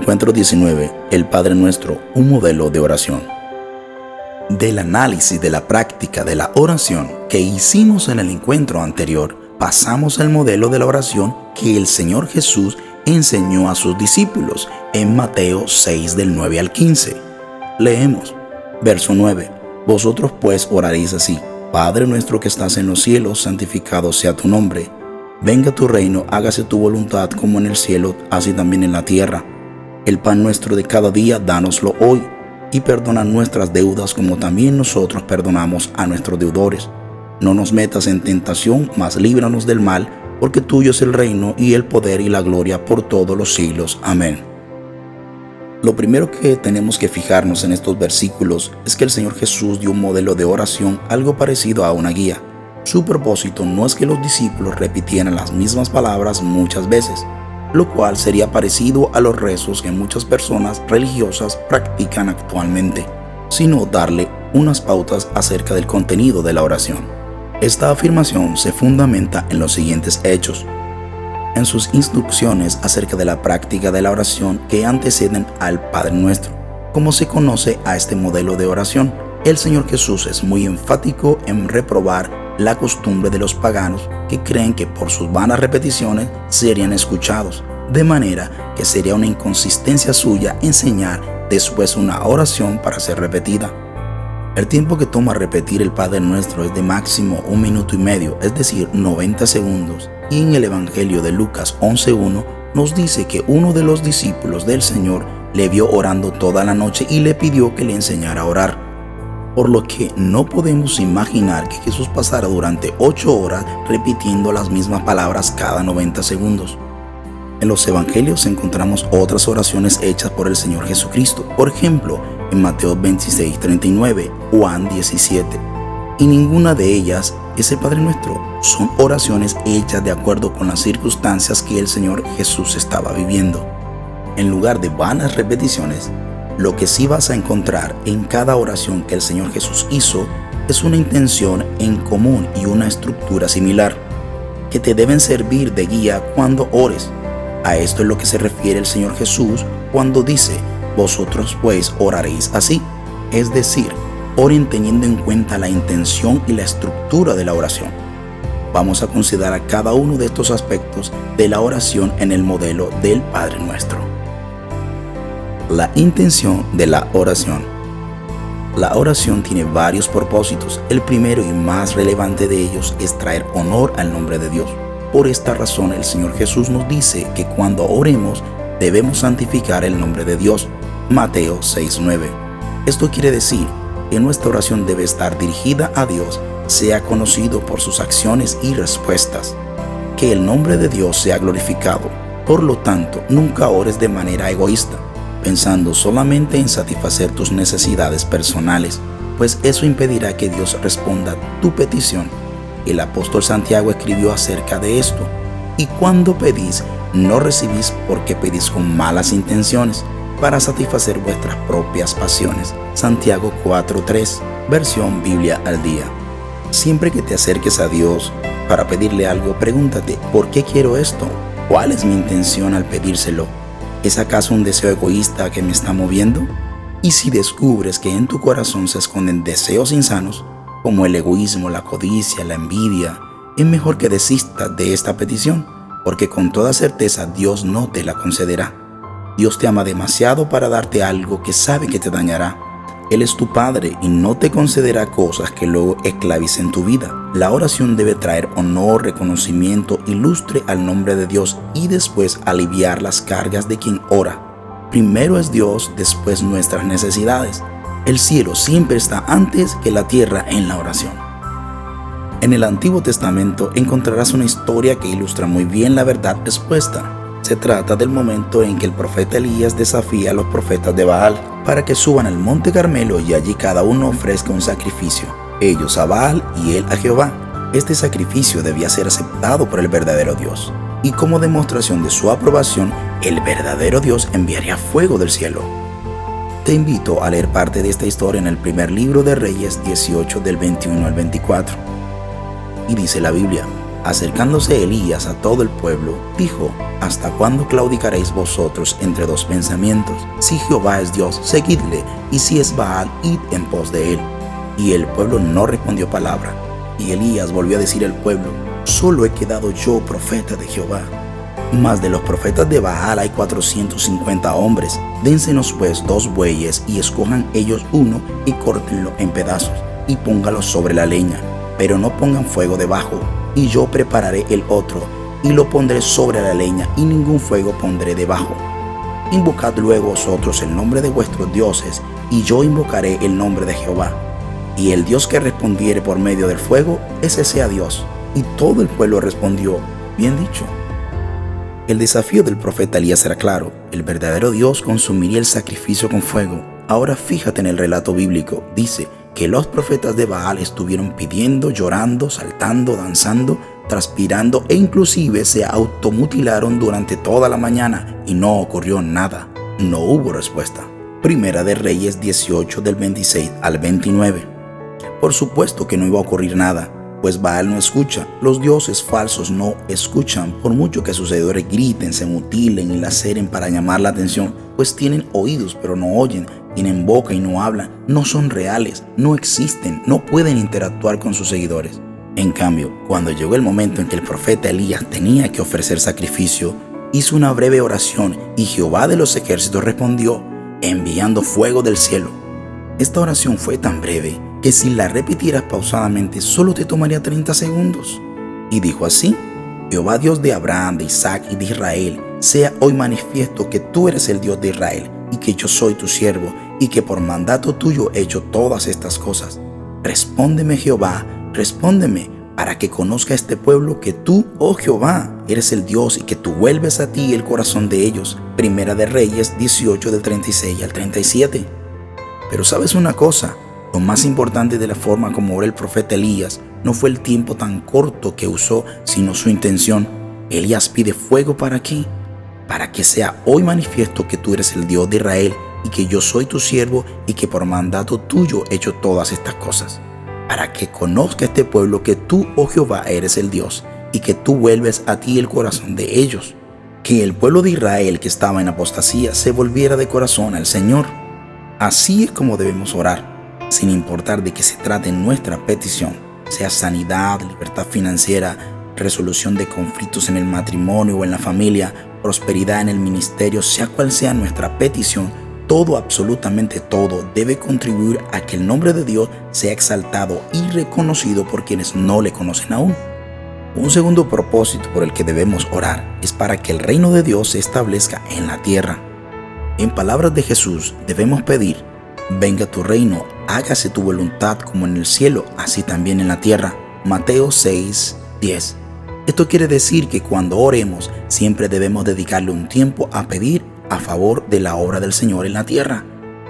Encuentro 19. El Padre Nuestro, un modelo de oración. Del análisis de la práctica de la oración que hicimos en el encuentro anterior, pasamos al modelo de la oración que el Señor Jesús enseñó a sus discípulos en Mateo 6 del 9 al 15. Leemos, verso 9. Vosotros pues oraréis así: Padre nuestro que estás en los cielos, santificado sea tu nombre. Venga tu reino, hágase tu voluntad como en el cielo, así también en la tierra. El pan nuestro de cada día, dánoslo hoy, y perdona nuestras deudas como también nosotros perdonamos a nuestros deudores. No nos metas en tentación, mas líbranos del mal, porque tuyo es el reino y el poder y la gloria por todos los siglos. Amén. Lo primero que tenemos que fijarnos en estos versículos es que el Señor Jesús dio un modelo de oración algo parecido a una guía. Su propósito no es que los discípulos repitieran las mismas palabras muchas veces, lo cual sería parecido a los rezos que muchas personas religiosas practican actualmente, sino darle unas pautas acerca del contenido de la oración. Esta afirmación se fundamenta en los siguientes hechos. En sus instrucciones acerca de la práctica de la oración que anteceden al Padre Nuestro. Como se conoce a este modelo de oración, el Señor Jesús es muy enfático en reprobar la costumbre de los paganos que creen que por sus vanas repeticiones serían escuchados, de manera que sería una inconsistencia suya enseñar después una oración para ser repetida. El tiempo que toma repetir el Padre Nuestro es de máximo 1 minuto y medio, es decir, 90 segundos, y en el Evangelio de Lucas 11:1 nos dice que uno de los discípulos del Señor le vio orando toda la noche y le pidió que le enseñara a orar. Por lo que no podemos imaginar que Jesús pasara durante 8 horas repitiendo las mismas palabras cada 90 segundos. En los evangelios encontramos otras oraciones hechas por el Señor Jesucristo, por ejemplo, en Mateo 26:39, Juan 17, y ninguna de ellas es el Padre Nuestro. Son oraciones hechas de acuerdo con las circunstancias que el Señor Jesús estaba viviendo. En lugar de vanas repeticiones, lo que sí vas a encontrar en cada oración que el Señor Jesús hizo es una intención en común y una estructura similar, que te deben servir de guía cuando ores. A esto es lo que se refiere el Señor Jesús cuando dice: vosotros pues oraréis así, es decir, oren teniendo en cuenta la intención y la estructura de la oración. Vamos a considerar cada uno de estos aspectos de la oración en el modelo del Padre Nuestro. La intención de la oración. La oración tiene varios propósitos. El primero y más relevante de ellos es traer honor al nombre de Dios. Por esta razón el Señor Jesús nos dice que cuando oremos debemos santificar el nombre de Dios. Mateo 6:9. Esto quiere decir que nuestra oración debe estar dirigida a Dios, sea conocido por sus acciones y respuestas. Que el nombre de Dios sea glorificado. Por lo tanto, nunca ores de manera egoísta, pensando solamente en satisfacer tus necesidades personales, pues eso impedirá que Dios responda tu petición. El apóstol Santiago escribió acerca de esto: y cuando pedís, no recibís porque pedís con malas intenciones, para satisfacer vuestras propias pasiones. Santiago 4:3, versión Biblia al día. Siempre que te acerques a Dios para pedirle algo, pregúntate: ¿por qué quiero esto? ¿Cuál es mi intención al pedírselo? ¿Es acaso un deseo egoísta que me está moviendo? Y si descubres que en tu corazón se esconden deseos insanos, como el egoísmo, la codicia, la envidia, es mejor que desistas de esta petición, porque con toda certeza Dios no te la concederá. Dios te ama demasiado para darte algo que sabe que te dañará. Él es tu Padre y no te concederá cosas que luego esclavicen tu vida. La oración debe traer honor, reconocimiento y lustre al nombre de Dios y después aliviar las cargas de quien ora. Primero es Dios, después nuestras necesidades. El cielo siempre está antes que la tierra en la oración. En el Antiguo Testamento encontrarás una historia que ilustra muy bien la verdad expuesta. Se trata del momento en que el profeta Elías desafía a los profetas de Baal para que suban al monte Carmelo y allí cada uno ofrezca un sacrificio, ellos a Baal y él a Jehová. Este sacrificio debía ser aceptado por el verdadero Dios, y como demostración de su aprobación, el verdadero Dios enviaría fuego del cielo. Te invito a leer parte de esta historia en el primer libro de Reyes 18 del 21 al 24. Y dice la Biblia: acercándose Elías a todo el pueblo, dijo: ¿Hasta cuándo claudicaréis vosotros entre dos pensamientos? Si Jehová es Dios, seguidle, y si es Baal, id en pos de él. Y el pueblo no respondió palabra. Y Elías volvió a decir al pueblo: solo he quedado yo profeta de Jehová. Mas de los profetas de Baal hay 450 hombres. Dénsenos pues 2 bueyes, y escojan ellos uno, y córtenlo en pedazos, y póngalo sobre la leña, pero no pongan fuego debajo. Y yo prepararé el otro, y lo pondré sobre la leña, y ningún fuego pondré debajo. Invocad luego vosotros el nombre de vuestros dioses, y yo invocaré el nombre de Jehová. Y el Dios que respondiere por medio del fuego, ese sea Dios. Y todo el pueblo respondió: bien dicho. El desafío del profeta Elías era claro: el verdadero Dios consumiría el sacrificio con fuego. Ahora fíjate en el relato bíblico. Dice que los profetas de Baal estuvieron pidiendo, llorando, saltando, danzando, transpirando e inclusive se automutilaron durante toda la mañana y no ocurrió nada. No hubo respuesta. Primera de Reyes 18 del 26 al 29. Por supuesto que no iba a ocurrir nada, pues Baal no escucha. Los dioses falsos no escuchan, por mucho que sus seguidores griten, se mutilen y laceren para llamar la atención, pues tienen oídos pero no oyen, tienen boca y no hablan, no son reales, no existen, no pueden interactuar con sus seguidores. En cambio, cuando llegó el momento en que el profeta Elías tenía que ofrecer sacrificio, hizo una breve oración y Jehová de los ejércitos respondió, enviando fuego del cielo. Esta oración fue tan breve que si la repitieras pausadamente solo te tomaría 30 segundos. Y dijo así: Jehová Dios de Abraham, de Isaac y de Israel, sea hoy manifiesto que tú eres el Dios de Israel y que yo soy tu siervo y que por mandato tuyo he hecho todas estas cosas. Respóndeme, Jehová, respóndeme, para que conozca este pueblo que tú, oh Jehová, eres el Dios y que tú vuelves a ti el corazón de ellos. Primera de Reyes 18 del 36 al 37. Pero ¿sabes una cosa? Lo más importante de la forma como oró el profeta Elías no fue el tiempo tan corto que usó, sino su intención. Elías pide fuego ¿para qué? Para que sea hoy manifiesto que tú eres el Dios de Israel y que yo soy tu siervo y que por mandato tuyo he hecho todas estas cosas. Para que conozca este pueblo que tú, oh Jehová, eres el Dios y que tú vuelves a ti el corazón de ellos. Que el pueblo de Israel que estaba en apostasía se volviera de corazón al Señor. Así es como debemos orar, sin importar de qué se trate nuestra petición, sea sanidad, libertad financiera, resolución de conflictos en el matrimonio o en la familia, prosperidad en el ministerio, sea cual sea nuestra petición. Todo, absolutamente todo, debe contribuir a que el nombre de Dios sea exaltado y reconocido por quienes no le conocen aún. Un segundo propósito por el que debemos orar es para que el reino de Dios se establezca en la tierra. En palabras de Jesús, debemos pedir: venga tu reino, hágase tu voluntad como en el cielo, así también en la tierra. Mateo 6:10. Esto quiere decir que cuando oremos, siempre debemos dedicarle un tiempo a pedir a favor de la obra del Señor en la tierra.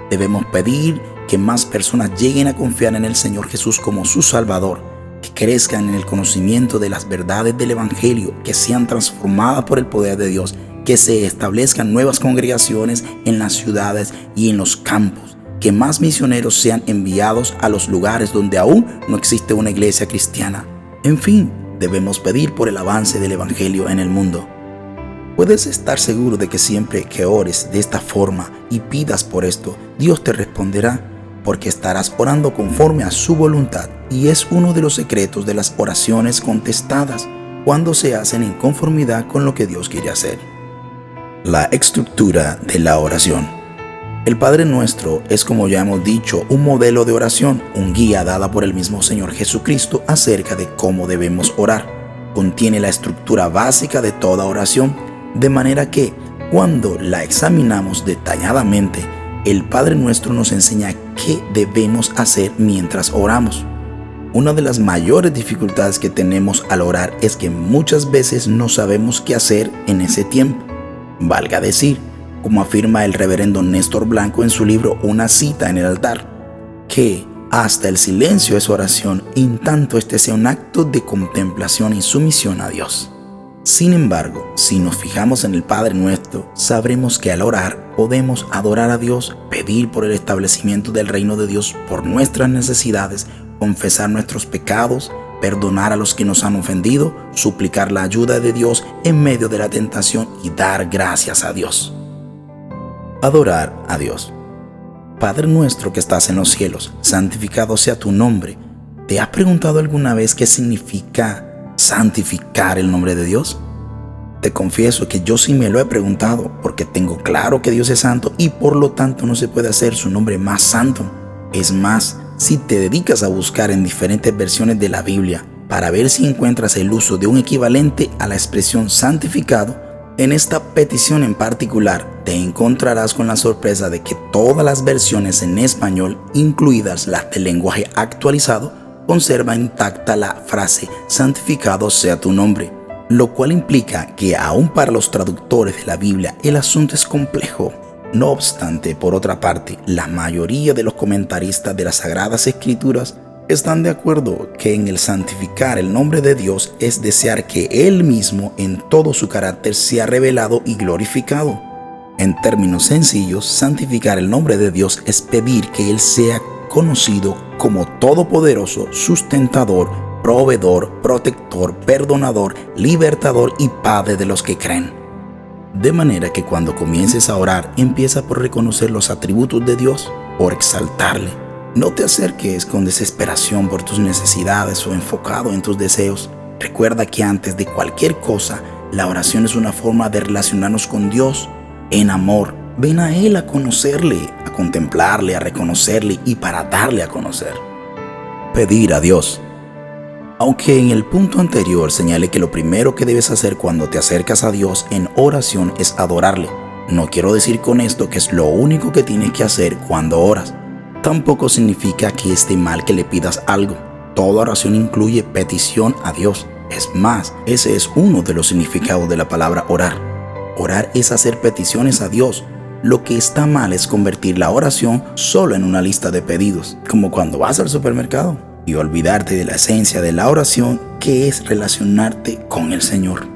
Debemos pedir que más personas lleguen a confiar en el Señor Jesús como su Salvador, que crezcan en el conocimiento de las verdades del Evangelio, que sean transformadas por el poder de Dios, que se establezcan nuevas congregaciones en las ciudades y en los campos, que más misioneros sean enviados a los lugares donde aún no existe una iglesia cristiana. En fin, debemos pedir por el avance del Evangelio en el mundo. Puedes estar seguro de que siempre que ores de esta forma y pidas por esto, Dios te responderá, porque estarás orando conforme a su voluntad, y es uno de los secretos de las oraciones contestadas, cuando se hacen en conformidad con lo que Dios quiere hacer. La estructura de la oración. El Padre Nuestro es, como ya hemos dicho, un modelo de oración, un guía dada por el mismo Señor Jesucristo acerca de cómo debemos orar. Contiene la estructura básica de toda oración, de manera que, cuando la examinamos detalladamente, el Padre Nuestro nos enseña qué debemos hacer mientras oramos. Una de las mayores dificultades que tenemos al orar es que muchas veces no sabemos qué hacer en ese tiempo. Valga decir, como afirma el reverendo Néstor Blanco en su libro Una cita en el altar, que hasta el silencio es oración, en tanto este sea un acto de contemplación y sumisión a Dios. Sin embargo, si nos fijamos en el Padre Nuestro, sabremos que al orar podemos adorar a Dios, pedir por el establecimiento del reino de Dios, por nuestras necesidades, confesar nuestros pecados, perdonar a los que nos han ofendido, suplicar la ayuda de Dios en medio de la tentación y dar gracias a Dios. Adorar a Dios. Padre nuestro que estás en los cielos, santificado sea tu nombre. ¿Te has preguntado alguna vez qué significa santificar el nombre de Dios? Te confieso que yo sí me lo he preguntado, porque tengo claro que Dios es santo y por lo tanto no se puede hacer su nombre más santo. Es más, si te dedicas a buscar en diferentes versiones de la Biblia para ver si encuentras el uso de un equivalente a la expresión santificado, en esta petición en particular te encontrarás con la sorpresa de que todas las versiones en español, incluidas las del lenguaje actualizado, conservan intacta la frase santificado sea tu nombre, lo cual implica que aún para los traductores de la Biblia el asunto es complejo. No obstante, por otra parte, la mayoría de los comentaristas de las Sagradas Escrituras están de acuerdo que en el santificar el nombre de Dios es desear que Él mismo en todo su carácter sea revelado y glorificado. En términos sencillos, santificar el nombre de Dios es pedir que Él sea conocido como todopoderoso, sustentador, proveedor, protector, perdonador, libertador y Padre de los que creen. De manera que cuando comiences a orar, empieza por reconocer los atributos de Dios, por exaltarle. No te acerques con desesperación por tus necesidades o enfocado en tus deseos. Recuerda que antes de cualquier cosa, la oración es una forma de relacionarnos con Dios en amor. Ven a Él a conocerle, a contemplarle, a reconocerle y para darle a conocer. Pedir a Dios. Aunque en el punto anterior señalé que lo primero que debes hacer cuando te acercas a Dios en oración es adorarle, no quiero decir con esto que es lo único que tienes que hacer cuando oras. Tampoco significa que esté mal que le pidas algo. Toda oración incluye petición a Dios. Es más, ese es uno de los significados de la palabra orar. Orar es hacer peticiones a Dios. Lo que está mal es convertir la oración solo en una lista de pedidos, como cuando vas al supermercado, y olvidarte de la esencia de la oración, que es relacionarte con el Señor.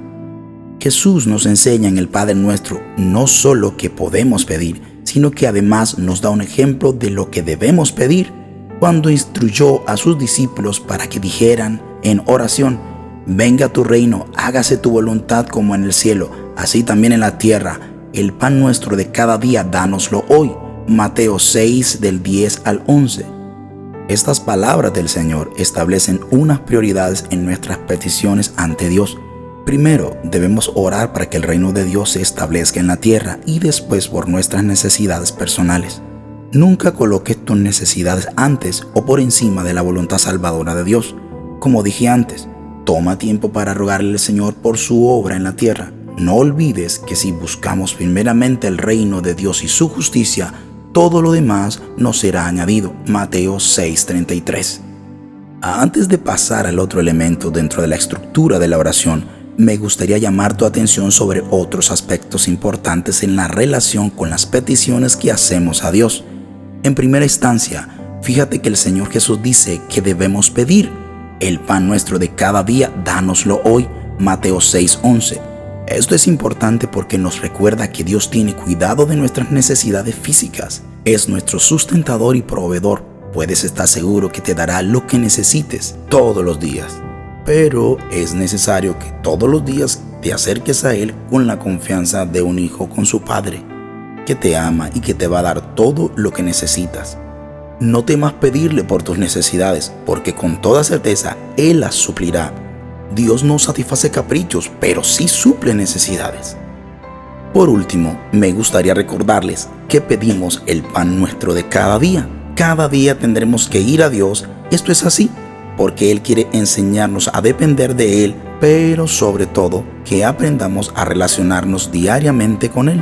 Jesús nos enseña en el Padre Nuestro no solo que podemos pedir, sino que además nos da un ejemplo de lo que debemos pedir cuando instruyó a sus discípulos para que dijeran en oración: venga tu reino, hágase tu voluntad como en el cielo, así también en la tierra. El pan nuestro de cada día, dánoslo hoy. Mateo 6, del 10 al 11. Estas palabras del Señor establecen unas prioridades en nuestras peticiones ante Dios. Primero, debemos orar para que el reino de Dios se establezca en la tierra y después por nuestras necesidades personales. Nunca coloques tus necesidades antes o por encima de la voluntad salvadora de Dios. Como dije antes, toma tiempo para rogarle al Señor por su obra en la tierra. No olvides que si buscamos primeramente el reino de Dios y su justicia, todo lo demás nos será añadido. Mateo 6:33. Antes de pasar al otro elemento dentro de la estructura de la oración, me gustaría llamar tu atención sobre otros aspectos importantes en la relación con las peticiones que hacemos a Dios. En primera instancia, fíjate que el Señor Jesús dice que debemos pedir: el pan nuestro de cada día, dánoslo hoy. Mateo 6:11. Esto es importante porque nos recuerda que Dios tiene cuidado de nuestras necesidades físicas. Es nuestro sustentador y proveedor. Puedes estar seguro que te dará lo que necesites todos los días. Pero es necesario que todos los días te acerques a Él con la confianza de un hijo con su padre, que te ama y que te va a dar todo lo que necesitas. No temas pedirle por tus necesidades, porque con toda certeza Él las suplirá. Dios no satisface caprichos, pero sí suple necesidades. Por último, me gustaría recordarles que pedimos el pan nuestro de cada día. Cada día tendremos que ir a Dios. Esto es así porque Él quiere enseñarnos a depender de Él, pero sobre todo que aprendamos a relacionarnos diariamente con Él.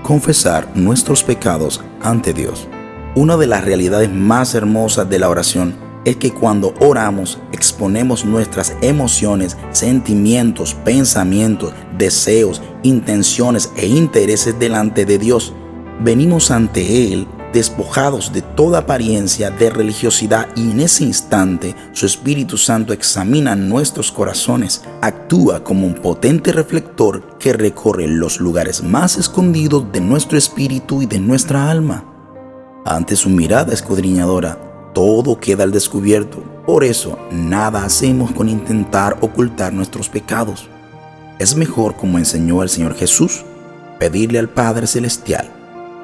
Confesar nuestros pecados ante Dios. Una de las realidades más hermosas de la oración es que cuando oramos exponemos nuestras emociones, sentimientos, pensamientos, deseos, intenciones e intereses delante de Dios. Venimos ante Él despojados de toda apariencia de religiosidad y en ese instante su Espíritu Santo examina nuestros corazones, actúa como un potente reflector que recorre los lugares más escondidos de nuestro espíritu y de nuestra alma. Ante su mirada escudriñadora, todo queda al descubierto, Por eso, nada hacemos con intentar ocultar nuestros pecados. Es mejor, como enseñó el Señor Jesús, pedirle al Padre Celestial: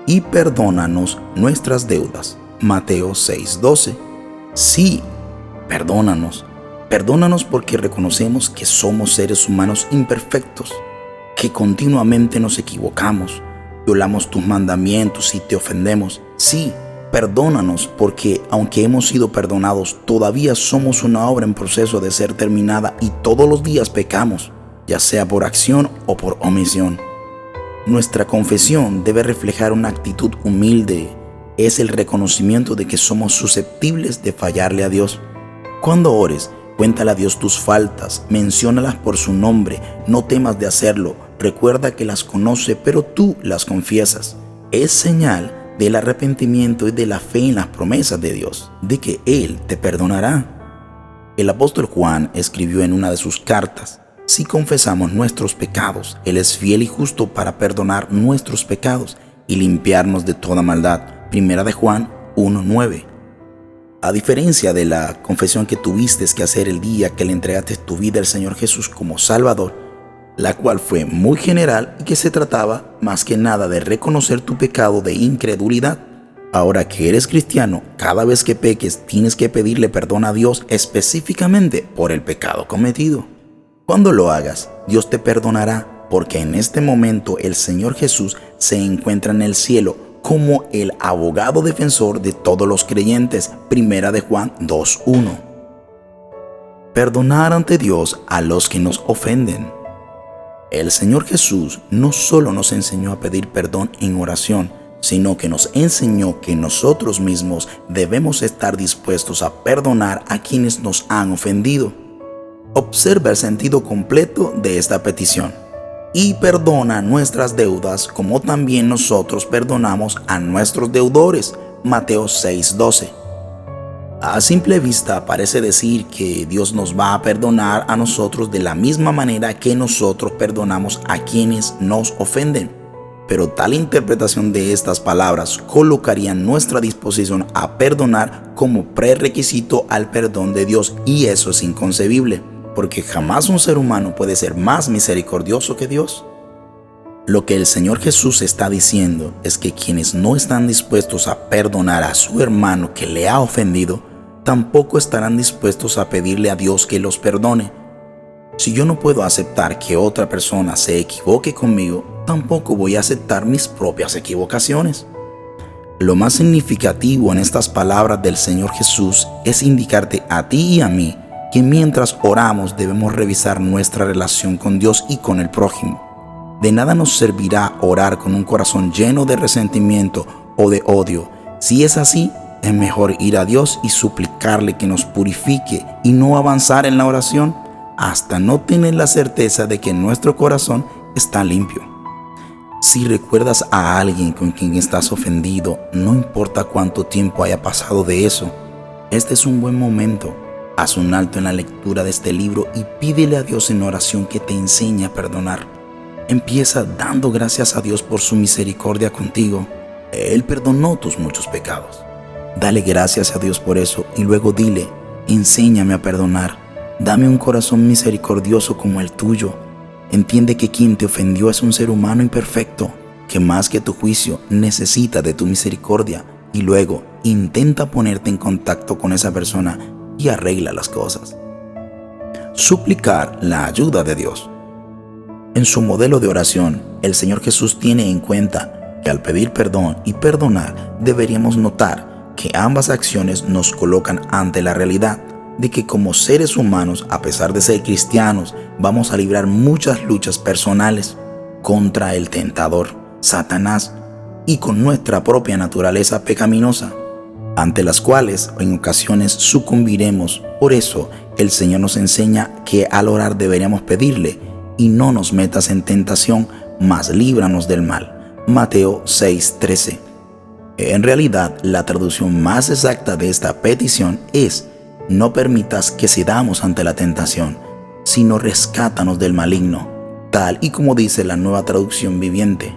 y perdónanos nuestras deudas. Mateo 6:12. Sí, perdónanos. Perdónanos porque reconocemos que somos seres humanos imperfectos, que continuamente nos equivocamos, violamos tus mandamientos y te ofendemos. Sí, perdónanos porque aunque hemos sido perdonados, todavía somos una obra en proceso de ser terminada y todos los días pecamos, ya sea por acción o por omisión. Nuestra confesión debe reflejar una actitud humilde. Es el reconocimiento de que somos susceptibles de fallarle a Dios. Cuando ores, cuéntale a Dios tus faltas, menciónalas por su nombre, no temas de hacerlo. Recuerda que las conoce, pero tú las confiesas. Es señal del arrepentimiento y de la fe en las promesas de Dios, de que Él te perdonará. El apóstol Juan escribió en una de sus cartas: si confesamos nuestros pecados, Él es fiel y justo para perdonar nuestros pecados y limpiarnos de toda maldad. Primera de Juan 1:9. A diferencia de la confesión que tuviste que hacer el día que le entregaste tu vida al Señor Jesús como Salvador, la cual fue muy general y que se trataba más que nada de reconocer tu pecado de incredulidad. Ahora que eres cristiano, cada vez que peques tienes que pedirle perdón a Dios específicamente por el pecado cometido. Cuando lo hagas, Dios te perdonará, porque en este momento el Señor Jesús se encuentra en el cielo como el abogado defensor de todos los creyentes. Primera de Juan 2:1. Perdonar ante Dios a los que nos ofenden. El Señor Jesús no solo nos enseñó a pedir perdón en oración, sino que nos enseñó que nosotros mismos debemos estar dispuestos a perdonar a quienes nos han ofendido. Observa el sentido completo de esta petición: y perdona nuestras deudas como también nosotros perdonamos a nuestros deudores. Mateo 6:12. A simple vista parece decir que Dios nos va a perdonar a nosotros de la misma manera que nosotros perdonamos a quienes nos ofenden. Pero tal interpretación de estas palabras colocaría nuestra disposición a perdonar como prerequisito al perdón de Dios, y eso es inconcebible, porque jamás un ser humano puede ser más misericordioso que Dios. Lo que el Señor Jesús está diciendo es que quienes no están dispuestos a perdonar a su hermano que le ha ofendido, tampoco estarán dispuestos a pedirle a Dios que los perdone. Si yo no puedo aceptar que otra persona se equivoque conmigo, tampoco voy a aceptar mis propias equivocaciones. Lo más significativo en estas palabras del Señor Jesús es indicarte a ti y a mí que mientras oramos debemos revisar nuestra relación con Dios y con el prójimo. De nada nos servirá orar con un corazón lleno de resentimiento o de odio. Si es así, es mejor ir a Dios y suplicarle que nos purifique y no avanzar en la oración hasta no tener la certeza de que nuestro corazón está limpio. Si recuerdas a alguien con quien estás ofendido, no importa cuánto tiempo haya pasado de eso, este es un buen momento. Haz un alto en la lectura de este libro y pídele a Dios en oración que te enseñe a perdonar. Empieza dando gracias a Dios por su misericordia contigo. Él perdonó tus muchos pecados. Dale gracias a Dios por eso y luego dile: enséñame a perdonar. Dame un corazón misericordioso como el tuyo. Entiende que quien te ofendió es un ser humano imperfecto, que más que tu juicio necesita de tu misericordia, y luego intenta ponerte en contacto con esa persona y arregla las cosas. Suplicar la ayuda de Dios. En su modelo de oración, el Señor Jesús tiene en cuenta que al pedir perdón y perdonar deberíamos notar que ambas acciones nos colocan ante la realidad de que como seres humanos, a pesar de ser cristianos, vamos a librar muchas luchas personales contra el tentador, Satanás, y con nuestra propia naturaleza pecaminosa, ante las cuales en ocasiones sucumbiremos. Por eso el Señor nos enseña que al orar deberíamos pedirle: y no nos metas en tentación, mas líbranos del mal. Mateo 6:13. En realidad, la traducción más exacta de esta petición es: no permitas que cedamos ante la tentación, sino rescátanos del maligno, tal y como dice la Nueva Traducción Viviente.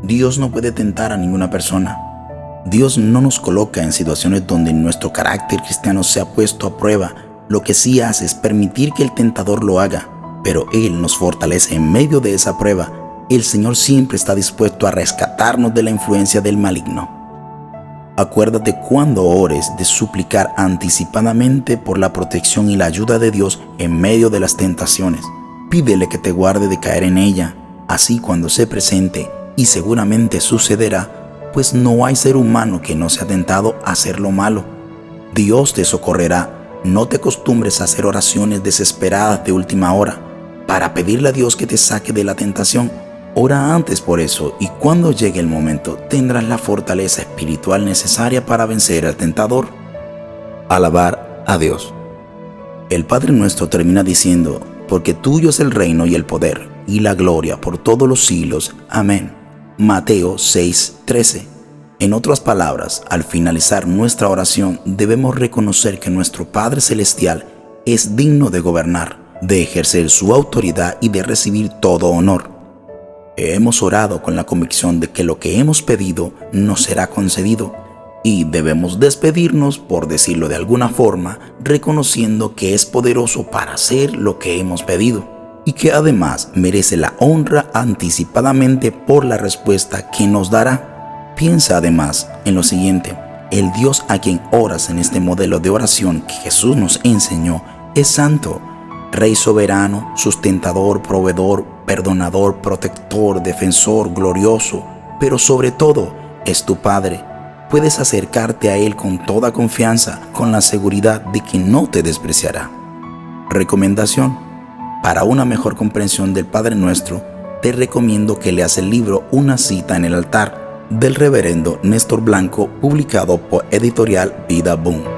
Dios no puede tentar a ninguna persona. Dios no nos coloca en situaciones donde nuestro carácter cristiano se ha puesto a prueba, Lo que sí hace es permitir que el tentador lo haga, pero Él nos fortalece en medio de esa prueba. El Señor siempre está dispuesto a rescatarnos de la influencia del maligno. Acuérdate cuando ores de suplicar anticipadamente por la protección y la ayuda de Dios en medio de las tentaciones. Pídele que te guarde de caer en ella, así cuando se presente, y seguramente sucederá, pues no hay ser humano que no sea tentado a hacer lo malo. Dios te socorrerá. No te acostumbres a hacer oraciones desesperadas de última hora para pedirle a Dios que te saque de la tentación. Ora antes por eso, y cuando llegue el momento tendrás la fortaleza espiritual necesaria para vencer al tentador. Alabar a Dios. El Padre Nuestro termina diciendo: porque tuyo es el reino y el poder y la gloria por todos los siglos. Amén. Mateo 6:13. En otras palabras, al finalizar nuestra oración debemos reconocer que nuestro Padre Celestial es digno de gobernar, de ejercer su autoridad y de recibir todo honor. Hemos orado con la convicción de que lo que hemos pedido nos será concedido, y debemos despedirnos, por decirlo de alguna forma, reconociendo que es poderoso para hacer lo que hemos pedido, y que además merece la honra anticipadamente por la respuesta que nos dará. Piensa además en lo siguiente: el Dios a quien oras en este modelo de oración que Jesús nos enseñó es santo, Rey soberano, sustentador, proveedor, perdonador, protector, defensor, glorioso, pero sobre todo es tu Padre. Puedes acercarte a Él con toda confianza, con la seguridad de que no te despreciará. Recomendación: para una mejor comprensión del Padre Nuestro, te recomiendo que leas el libro Una cita en el altar, del reverendo Néstor Blanco, publicado por Editorial Vida Boom.